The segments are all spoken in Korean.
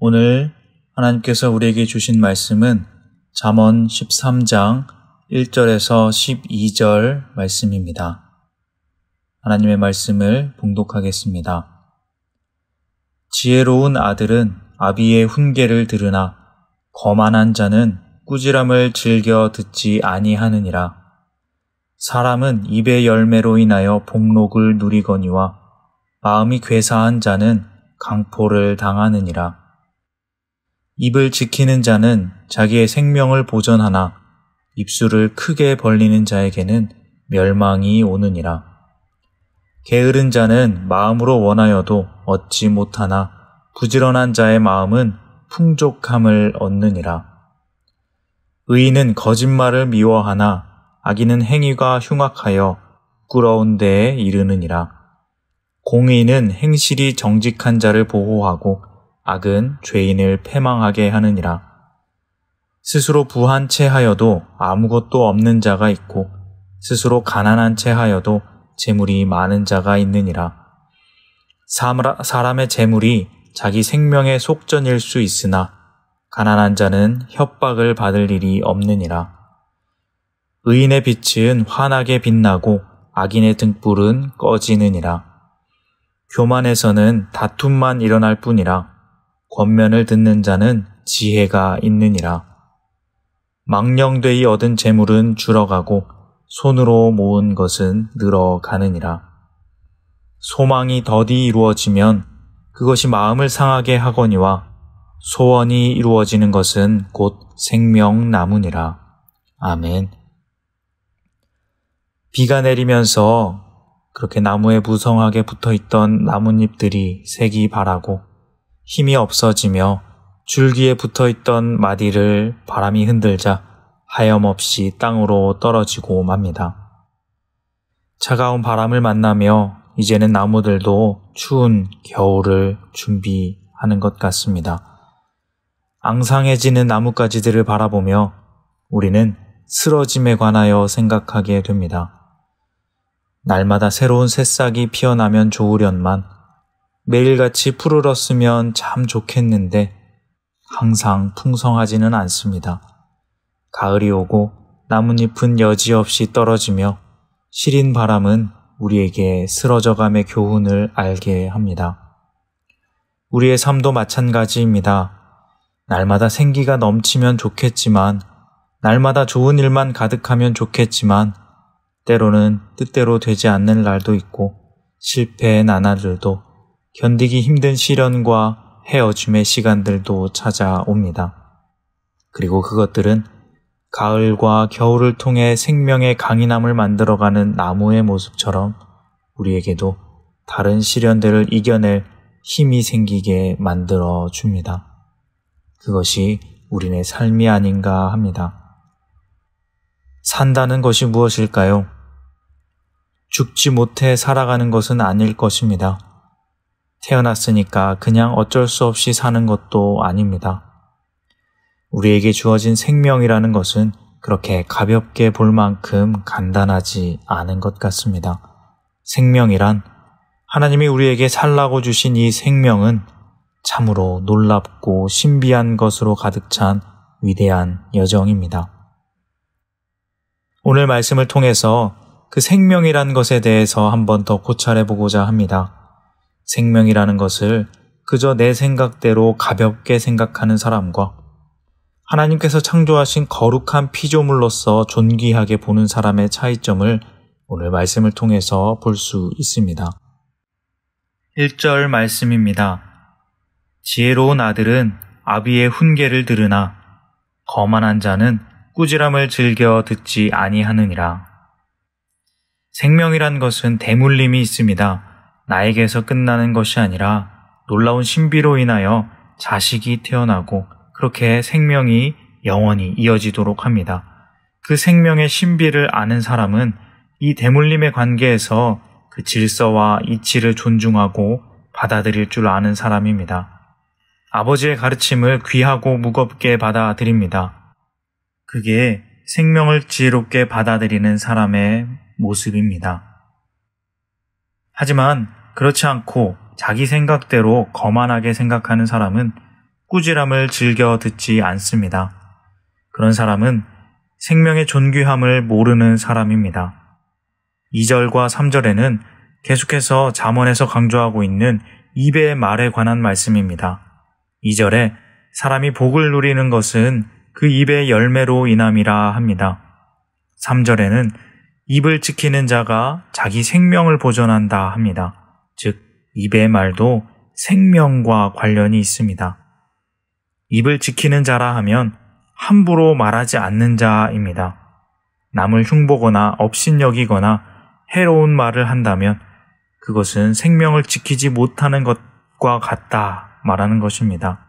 오늘 하나님께서 우리에게 주신 말씀은 잠언 13장 1절에서 12절 말씀입니다. 하나님의 말씀을 봉독하겠습니다. 지혜로운 아들은 아비의 훈계를 들으나 거만한 자는 꾸지람을 즐겨 듣지 아니하느니라. 사람은 입의 열매로 인하여 복록을 누리거니와 마음이 괴사한 자는 강포를 당하느니라. 입을 지키는 자는 자기의 생명을 보전하나 입술을 크게 벌리는 자에게는 멸망이 오느니라. 게으른 자는 마음으로 원하여도 얻지 못하나 부지런한 자의 마음은 풍족함을 얻느니라. 의인은 거짓말을 미워하나 악인은 행위가 흉악하여 부끄러운 데에 이르느니라. 공의는 행실이 정직한 자를 보호하고 악은 죄인을 패망하게 하느니라. 스스로 부한 채 하여도 아무것도 없는 자가 있고 스스로 가난한 채 하여도 재물이 많은 자가 있느니라. 사람의 재물이 자기 생명의 속전일 수 있으나 가난한 자는 협박을 받을 일이 없느니라. 의인의 빛은 환하게 빛나고 악인의 등불은 꺼지느니라. 교만에서는 다툼만 일어날 뿐이라. 권면을 듣는 자는 지혜가 있느니라. 망령되이 얻은 재물은 줄어가고 손으로 모은 것은 늘어가느니라. 소망이 더디 이루어지면 그것이 마음을 상하게 하거니와 소원이 이루어지는 것은 곧 생명나무니라. 아멘. 비가 내리면서 그렇게 나무에 무성하게 붙어있던 나뭇잎들이 색이 바라고 힘이 없어지며 줄기에 붙어있던 마디를 바람이 흔들자 하염없이 땅으로 떨어지고 맙니다. 차가운 바람을 만나며 이제는 나무들도 추운 겨울을 준비하는 것 같습니다. 앙상해지는 나뭇가지들을 바라보며 우리는 쓰러짐에 관하여 생각하게 됩니다. 날마다 새로운 새싹이 피어나면 좋으련만 매일같이 푸르렀으면 참 좋겠는데 항상 풍성하지는 않습니다. 가을이 오고 나뭇잎은 여지없이 떨어지며 시린 바람은 우리에게 쓰러져감의 교훈을 알게 합니다. 우리의 삶도 마찬가지입니다. 날마다 생기가 넘치면 좋겠지만, 날마다 좋은 일만 가득하면 좋겠지만 때로는 뜻대로 되지 않는 날도 있고 실패의 나날들도 견디기 힘든 시련과 헤어짐의 시간들도 찾아옵니다. 그리고 그것들은 가을과 겨울을 통해 생명의 강인함을 만들어가는 나무의 모습처럼 우리에게도 다른 시련들을 이겨낼 힘이 생기게 만들어줍니다. 그것이 우리네 삶이 아닌가 합니다. 산다는 것이 무엇일까요? 죽지 못해 살아가는 것은 아닐 것입니다. 태어났으니까 그냥 어쩔 수 없이 사는 것도 아닙니다. 우리에게 주어진 생명이라는 것은 그렇게 가볍게 볼 만큼 간단하지 않은 것 같습니다. 생명이란 하나님이 우리에게 살라고 주신 이 생명은 참으로 놀랍고 신비한 것으로 가득 찬 위대한 여정입니다. 오늘 말씀을 통해서 그 생명이란 것에 대해서 한 번 더 고찰해보고자 합니다. 생명이라는 것을 그저 내 생각대로 가볍게 생각하는 사람과 하나님께서 창조하신 거룩한 피조물로서 존귀하게 보는 사람의 차이점을 오늘 말씀을 통해서 볼 수 있습니다. 1절 말씀입니다. 지혜로운 아들은 아비의 훈계를 들으나 거만한 자는 꾸지람을 즐겨 듣지 아니하느니라. 생명이란 것은 대물림이 있습니다. 나에게서 끝나는 것이 아니라 놀라운 신비로 인하여 자식이 태어나고 그렇게 생명이 영원히 이어지도록 합니다. 그 생명의 신비를 아는 사람은 이 대물림의 관계에서 그 질서와 이치를 존중하고 받아들일 줄 아는 사람입니다. 아버지의 가르침을 귀하고 무겁게 받아들입니다. 그게 생명을 지혜롭게 받아들이는 사람의 모습입니다. 하지만 그렇지 않고 자기 생각대로 거만하게 생각하는 사람은 꾸지람을 즐겨 듣지 않습니다. 그런 사람은 생명의 존귀함을 모르는 사람입니다. 2절과 3절에는 계속해서 잠언에서 강조하고 있는 입의 말에 관한 말씀입니다. 2절에 사람이 복을 누리는 것은 그 입의 열매로 인함이라 합니다. 3절에는 입을 지키는 자가 자기 생명을 보존한다 합니다. 즉, 입의 말도 생명과 관련이 있습니다. 입을 지키는 자라 하면 함부로 말하지 않는 자입니다. 남을 흉보거나 업신여기거나 해로운 말을 한다면 그것은 생명을 지키지 못하는 것과 같다 말하는 것입니다.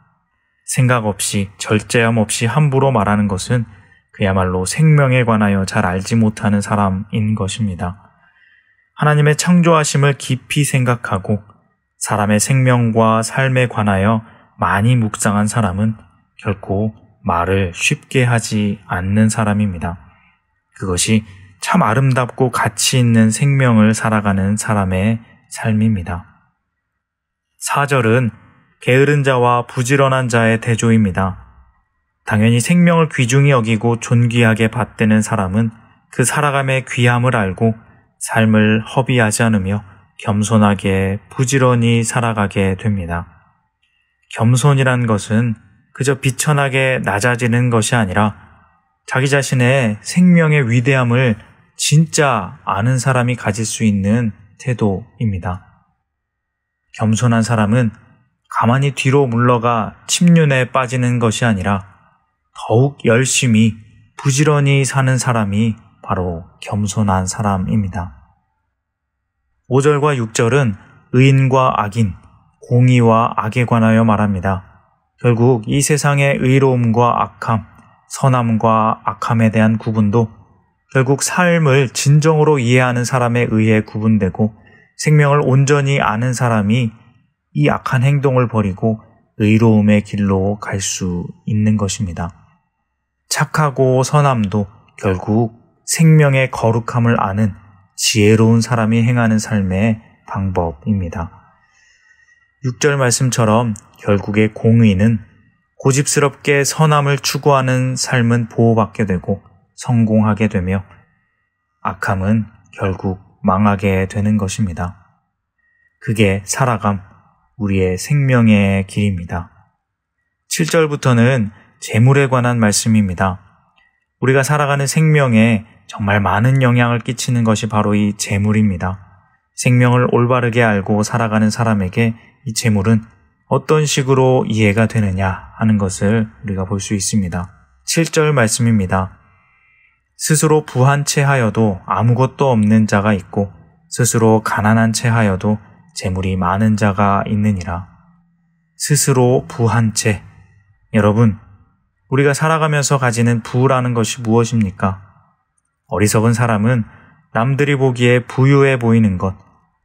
생각 없이 절제함 없이 함부로 말하는 것은 그야말로 생명에 관하여 잘 알지 못하는 사람인 것입니다. 하나님의 창조하심을 깊이 생각하고 사람의 생명과 삶에 관하여 많이 묵상한 사람은 결코 말을 쉽게 하지 않는 사람입니다. 그것이 참 아름답고 가치 있는 생명을 살아가는 사람의 삶입니다. 4절은 게으른 자와 부지런한 자의 대조입니다. 당연히 생명을 귀중히 여기고 존귀하게 받드는 사람은 그 살아감의 귀함을 알고 삶을 허비하지 않으며 겸손하게 부지런히 살아가게 됩니다. 겸손이란 것은 그저 비천하게 낮아지는 것이 아니라 자기 자신의 생명의 위대함을 진짜 아는 사람이 가질 수 있는 태도입니다. 겸손한 사람은 가만히 뒤로 물러가 침륜에 빠지는 것이 아니라 더욱 열심히 부지런히 사는 사람이 바로 겸손한 사람입니다. 5절과 6절은 의인과 악인, 공의와 악에 관하여 말합니다. 결국 이 세상의 의로움과 악함, 선함과 악함에 대한 구분도 결국 삶을 진정으로 이해하는 사람에 의해 구분되고 생명을 온전히 아는 사람이 이 악한 행동을 버리고 의로움의 길로 갈 수 있는 것입니다. 착하고 선함도 결국 생명의 거룩함을 아는 지혜로운 사람이 행하는 삶의 방법입니다. 6절 말씀처럼 결국의 공의는 고집스럽게 선함을 추구하는 삶은 보호받게 되고 성공하게 되며 악함은 결국 망하게 되는 것입니다. 그게 살아감, 우리의 생명의 길입니다. 7절부터는 재물에 관한 말씀입니다. 우리가 살아가는 생명에 정말 많은 영향을 끼치는 것이 바로 이 재물입니다. 생명을 올바르게 알고 살아가는 사람에게 이 재물은 어떤 식으로 이해가 되느냐 하는 것을 우리가 볼 수 있습니다. 7절 말씀입니다. 스스로 부한 채 하여도 아무것도 없는 자가 있고 스스로 가난한 채 하여도 재물이 많은 자가 있느니라. 스스로 부한 채. 여러분, 우리가 살아가면서 가지는 부라는 것이 무엇입니까? 어리석은 사람은 남들이 보기에 부유해 보이는 것,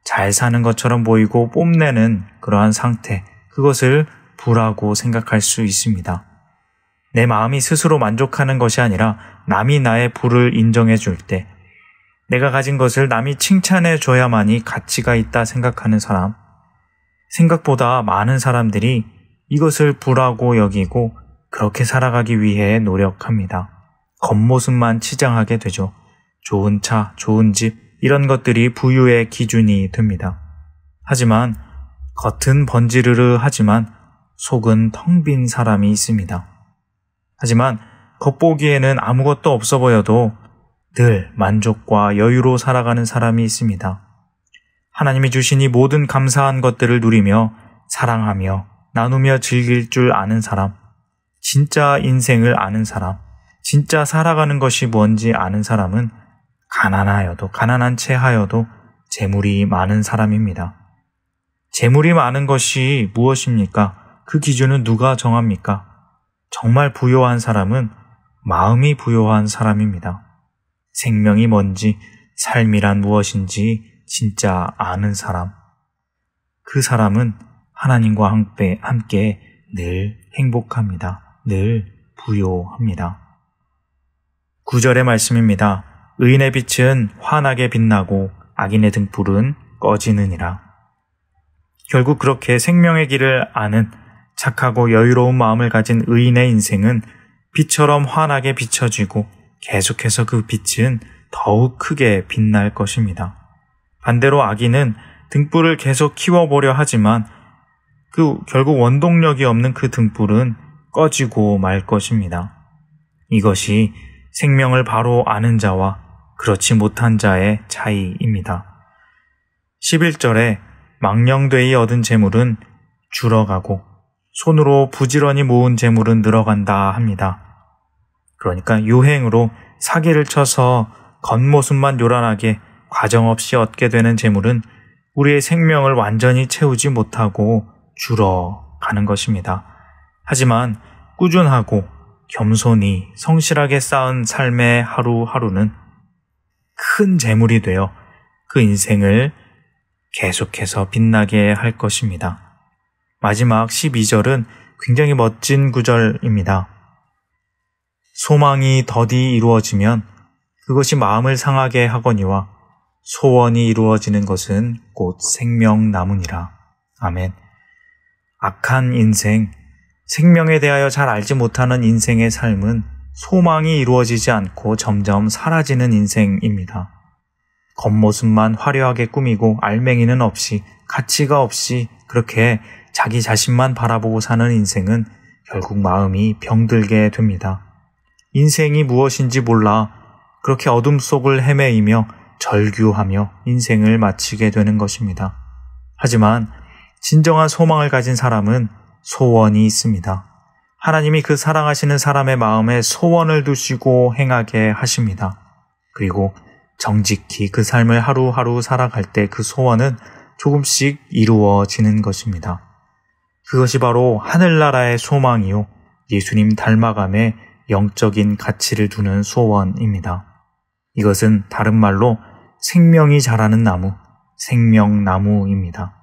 잘 사는 것처럼 보이고 뽐내는 그러한 상태, 그것을 부라고 생각할 수 있습니다. 내 마음이 스스로 만족하는 것이 아니라 남이 나의 부를 인정해 줄 때, 내가 가진 것을 남이 칭찬해 줘야만이 가치가 있다 생각하는 사람, 생각보다 많은 사람들이 이것을 부라고 여기고 그렇게 살아가기 위해 노력합니다. 겉모습만 치장하게 되죠. 좋은 차, 좋은 집, 이런 것들이 부유의 기준이 됩니다. 하지만 겉은 번지르르 하지만 속은 텅 빈 사람이 있습니다. 하지만 겉보기에는 아무것도 없어 보여도 늘 만족과 여유로 살아가는 사람이 있습니다. 하나님이 주신 이 모든 감사한 것들을 누리며 사랑하며 나누며 즐길 줄 아는 사람, 진짜 인생을 아는 사람, 진짜 살아가는 것이 뭔지 아는 사람은 가난한 채 하여도 재물이 많은 사람입니다. 재물이 많은 것이 무엇입니까? 그 기준은 누가 정합니까? 정말 부요한 사람은 마음이 부요한 사람입니다. 생명이 뭔지, 삶이란 무엇인지 진짜 아는 사람. 그 사람은 하나님과 함께 늘 행복합니다. 늘 부요합니다. 9절의 말씀입니다. 의인의 빛은 환하게 빛나고 악인의 등불은 꺼지느니라. 결국 그렇게 생명의 길을 아는 착하고 여유로운 마음을 가진 의인의 인생은 빛처럼 환하게 비춰지고 계속해서 그 빛은 더욱 크게 빛날 것입니다. 반대로 악인은 등불을 계속 키워보려 하지만 결국 원동력이 없는 그 등불은 꺼지고 말 것입니다. 이것이 생명을 바로 아는 자와 그렇지 못한 자의 차이입니다. 11절에 망령되이 얻은 재물은 줄어가고 손으로 부지런히 모은 재물은 늘어간다 합니다. 그러니까 유행으로 사기를 쳐서 겉모습만 요란하게 과정없이 얻게 되는 재물은 우리의 생명을 완전히 채우지 못하고 줄어가는 것입니다. 하지만 꾸준하고 겸손히 성실하게 쌓은 삶의 하루하루는 큰 재물이 되어 그 인생을 계속해서 빛나게 할 것입니다. 마지막 12절은 굉장히 멋진 구절입니다. 소망이 더디 이루어지면 그것이 마음을 상하게 하거니와 소원이 이루어지는 것은 곧 생명나무니라. 아멘. 악한 인생, 생명에 대하여 잘 알지 못하는 인생의 삶은 소망이 이루어지지 않고 점점 사라지는 인생입니다. 겉모습만 화려하게 꾸미고 알맹이는 없이, 가치가 없이 그렇게 자기 자신만 바라보고 사는 인생은 결국 마음이 병들게 됩니다. 인생이 무엇인지 몰라 그렇게 어둠 속을 헤매이며 절규하며 인생을 마치게 되는 것입니다. 하지만 진정한 소망을 가진 사람은 소원이 있습니다. 하나님이 그 사랑하시는 사람의 마음에 소원을 두시고 행하게 하십니다. 그리고 정직히 그 삶을 하루하루 살아갈 때 그 소원은 조금씩 이루어지는 것입니다. 그것이 바로 하늘나라의 소망이요 예수님 닮아감에 영적인 가치를 두는 소원입니다. 이것은 다른 말로 생명이 자라는 나무, 생명나무입니다.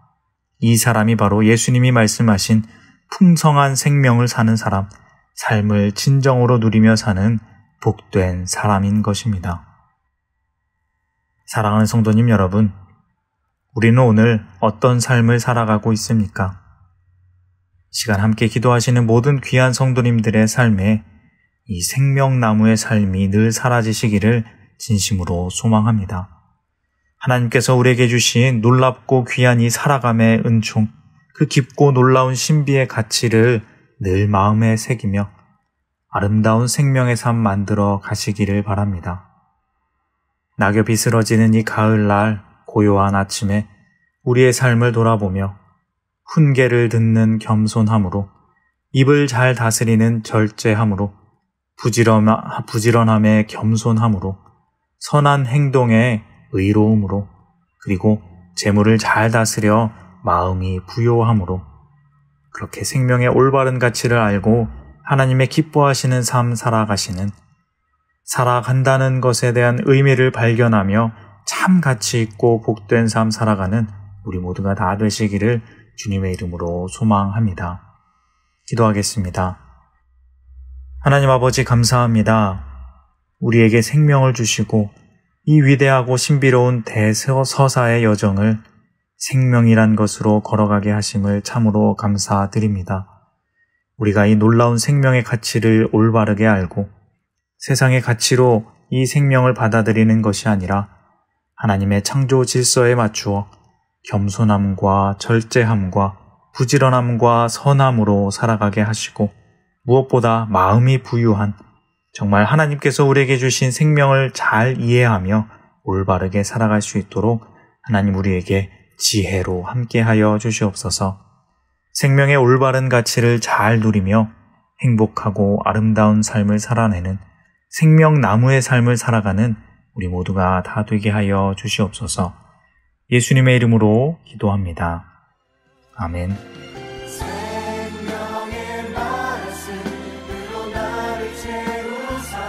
이 사람이 바로 예수님이 말씀하신 풍성한 생명을 사는 사람, 삶을 진정으로 누리며 사는 복된 사람인 것입니다. 사랑하는 성도님 여러분, 우리는 오늘 어떤 삶을 살아가고 있습니까? 시간 함께 기도하시는 모든 귀한 성도님들의 삶에 이 생명나무의 삶이 늘 사라지시기를 진심으로 소망합니다. 하나님께서 우리에게 주신 놀랍고 귀한 이 살아감의 은총, 그 깊고 놀라운 신비의 가치를 늘 마음에 새기며 아름다운 생명의 삶 만들어 가시기를 바랍니다. 낙엽이 쓰러지는 이 가을날 고요한 아침에 우리의 삶을 돌아보며 훈계를 듣는 겸손함으로, 입을 잘 다스리는 절제함으로, 부지런함의 겸손함으로, 선한 행동의 의로움으로, 그리고 재물을 잘 다스려 마음이 부요함으로, 그렇게 생명의 올바른 가치를 알고 하나님의 기뻐하시는 삶 살아간다는 것에 대한 의미를 발견하며 참 가치 있고 복된 삶 살아가는 우리 모두가 다 되시기를 주님의 이름으로 소망합니다. 기도하겠습니다. 하나님 아버지 감사합니다. 우리에게 생명을 주시고 이 위대하고 신비로운 대서사의 여정을 생명이란 것으로 걸어가게 하심을 참으로 감사드립니다. 우리가 이 놀라운 생명의 가치를 올바르게 알고 세상의 가치로 이 생명을 받아들이는 것이 아니라 하나님의 창조 질서에 맞추어 겸손함과 절제함과 부지런함과 선함으로 살아가게 하시고 무엇보다 마음이 부유한 정말 하나님께서 우리에게 주신 생명을 잘 이해하며 올바르게 살아갈 수 있도록 하나님 우리에게 지혜로 함께하여 주시옵소서. 생명의 올바른 가치를 잘 누리며 행복하고 아름다운 삶을 살아내는 생명나무의 삶을 살아가는 우리 모두가 다 되게 하여 주시옵소서. 예수님의 이름으로 기도합니다. 아멘. 생명의 말씀으로 나를 채우사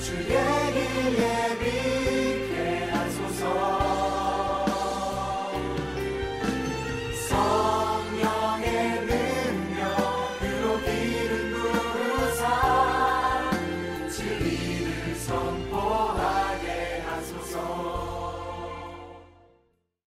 주의 길 예비케 하소서. 성령의 능력으로 길을 부르사 진리를 선포